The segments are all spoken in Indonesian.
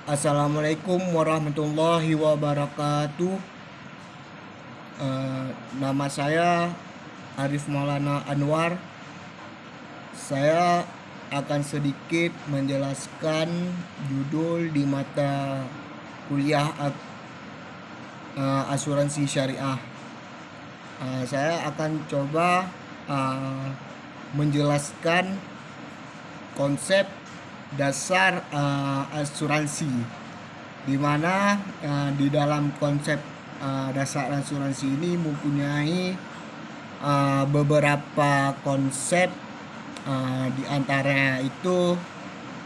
Assalamualaikum warahmatullahi wabarakatuh. Nama saya Arif Maulana Anwar. Saya akan sedikit menjelaskan judul di mata kuliah asuransi syariah. Saya akan coba menjelaskan konsep dasar asuransi, di mana di dalam konsep dasar asuransi ini mempunyai beberapa konsep. Di antaranya itu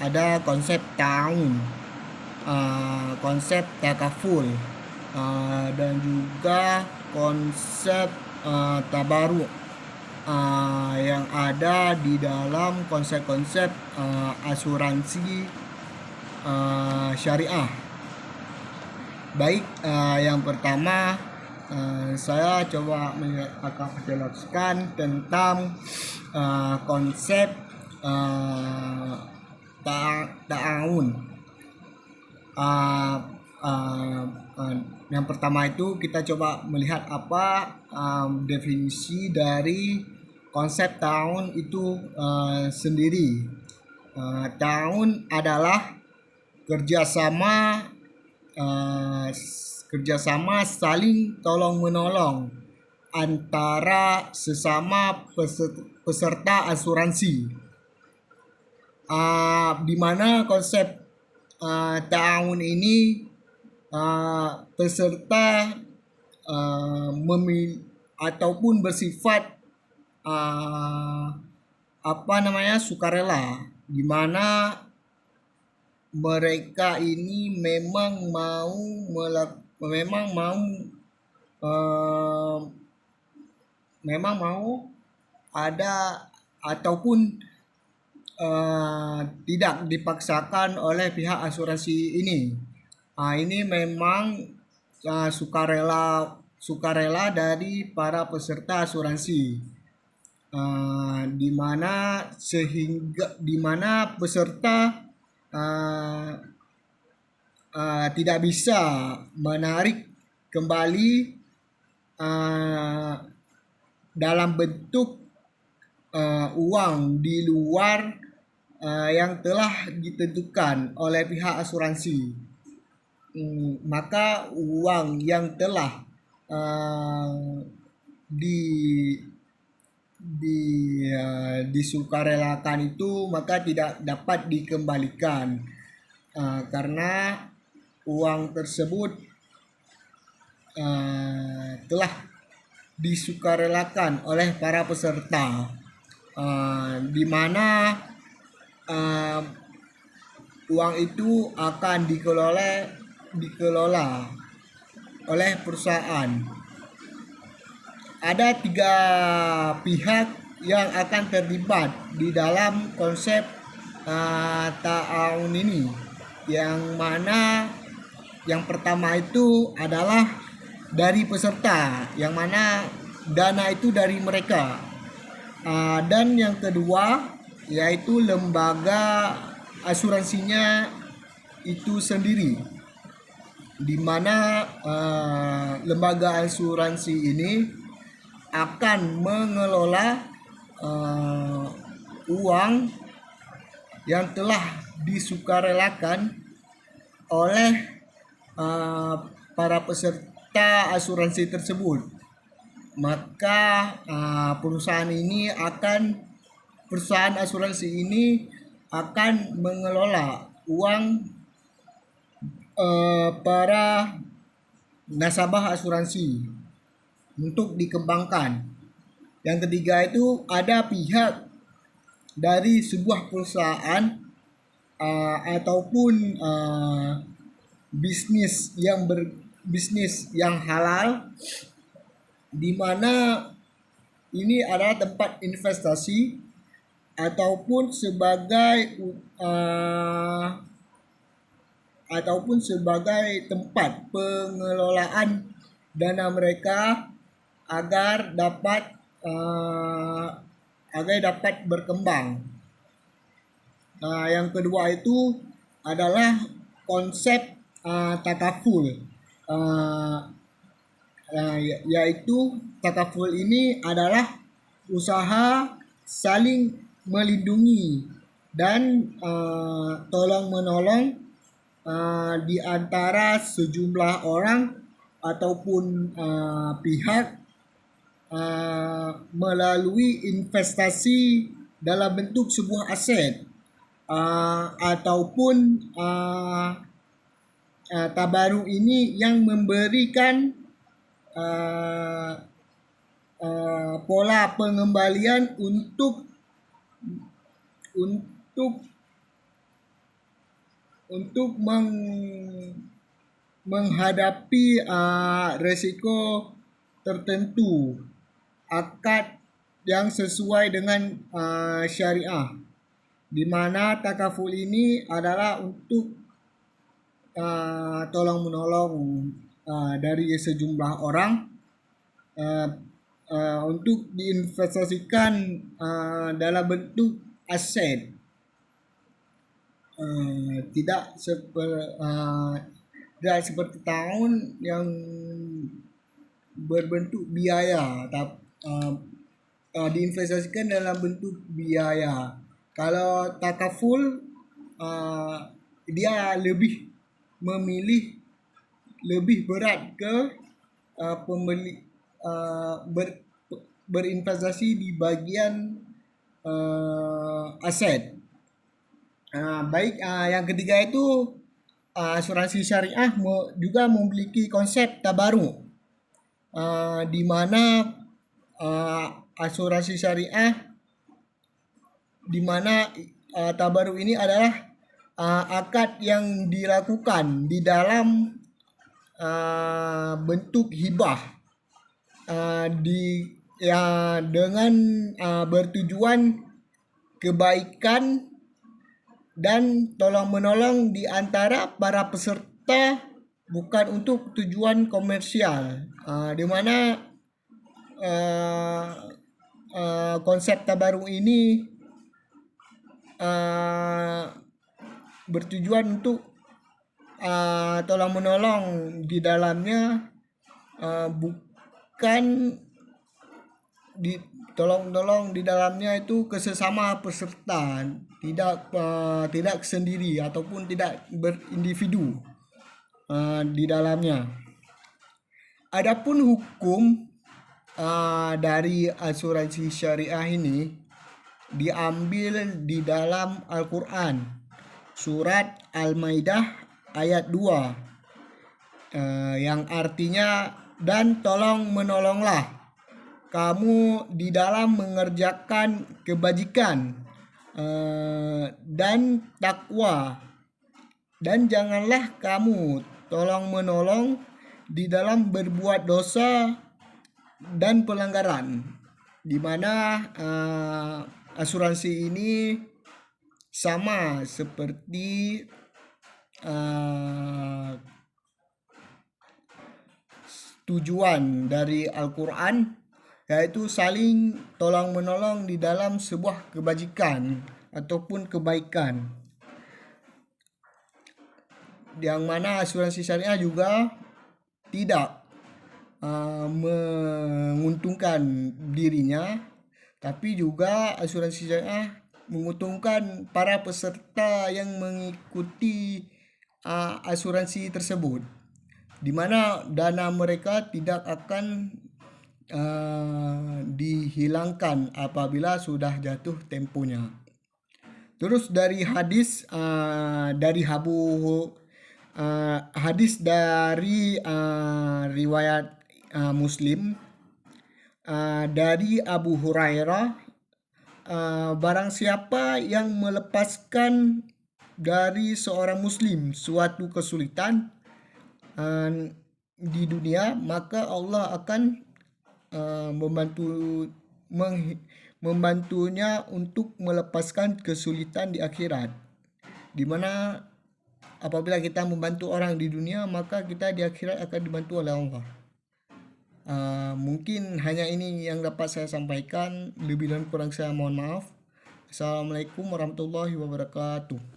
ada konsep ta'awun, konsep takaful, dan juga konsep tabaruk yang ada di dalam konsep-konsep asuransi syariah. Baik, yang pertama saya coba akan menjelaskan tentang konsep ta'awun. Yang pertama itu kita coba melihat apa definisi dari konsep ta'awun itu sendiri. Ta'awun adalah kerjasama saling tolong menolong antara sesama peserta asuransi, di mana konsep ta'awun ini peserta ataupun bersifat sukarela, di mana mereka ini memang mau ada ataupun tidak dipaksakan oleh pihak asuransi ini. Ini memang sukarela dari para peserta asuransi, di mana peserta tidak bisa menarik kembali dalam bentuk uang di luar yang telah ditentukan oleh pihak asuransi. Maka uang yang telah disukarelakan itu maka tidak dapat dikembalikan, karena uang tersebut telah disukarelakan oleh para peserta, di mana uang itu akan dikelola oleh perusahaan. Ada 3 pihak yang akan terlibat di dalam konsep ta'awun ini, yang mana yang pertama itu adalah dari peserta, yang mana dana itu dari mereka, dan yang kedua yaitu lembaga asuransinya itu sendiri, di mana lembaga asuransi ini akan mengelola uang yang telah disukarelakan oleh para peserta asuransi tersebut. Maka perusahaan asuransi ini akan mengelola uang para nasabah asuransi untuk dikembangkan. Yang ketiga itu ada pihak dari sebuah perusahaan ataupun bisnis yang halal, di mana ini adalah tempat investasi ataupun sebagai tempat pengelolaan dana mereka agar dapat berkembang. Yang kedua itu adalah konsep takaful, yaitu takaful ini adalah usaha saling melindungi dan tolong menolong di antara sejumlah orang ataupun pihak melalui investasi dalam bentuk sebuah aset ataupun tabaruk ini yang memberikan pola pengembalian untuk menghadapi resiko tertentu, akad yang sesuai dengan syariah, di mana takaful ini adalah untuk tolong menolong dari sejumlah orang untuk diinvestasikan dalam bentuk aset, tidak seperti tahun yang berbentuk biaya, diinvestasikan dalam bentuk biaya. Kalau takaful dia lebih memilih lebih berat ke pembeli berinvestasi di bagian aset. Baik, yang ketiga itu asuransi syariah juga memiliki konsep tabaruk, di mana asuransi syariah, di mana tabaruk ini adalah akad yang dilakukan di dalam bentuk hibah, dengan bertujuan kebaikan dan tolong menolong di antara para peserta, bukan untuk tujuan komersial, di mana konsep tabaruk ini bertujuan untuk tolong menolong di dalamnya, bukan tolong di dalamnya itu kesesama peserta, tidak sendiri ataupun tidak berindividu di dalamnya. Adapun hukum dari asuransi syariah ini diambil di dalam Al-Quran, surat Al-Maidah ayat 2, yang artinya, dan tolong menolonglah kamu di dalam mengerjakan kebajikan dan takwa, dan janganlah kamu tolong menolong di dalam berbuat dosa dan pelanggaran, di mana asuransi ini sama seperti tujuan dari Al-Quran, yaitu saling tolong menolong di dalam sebuah kebajikan ataupun kebaikan, yang mana asuransi syariah juga tidak menguntungkan dirinya, tapi juga asuransi syariah menguntungkan para peserta yang mengikuti asuransi tersebut, di mana dana mereka tidak akan dihilangkan apabila sudah jatuh temponya. Terus dari hadis dari riwayat Muslim, dari Abu Hurairah, barang siapa yang melepaskan dari seorang muslim suatu kesulitan di dunia, maka Allah akan membantunya untuk melepaskan kesulitan di akhirat, di mana apabila kita membantu orang di dunia, maka kita di akhirat akan dibantu oleh Allah. Mungkin hanya ini yang dapat saya sampaikan, lebih dan kurang saya mohon maaf. Assalamualaikum warahmatullahi wabarakatuh.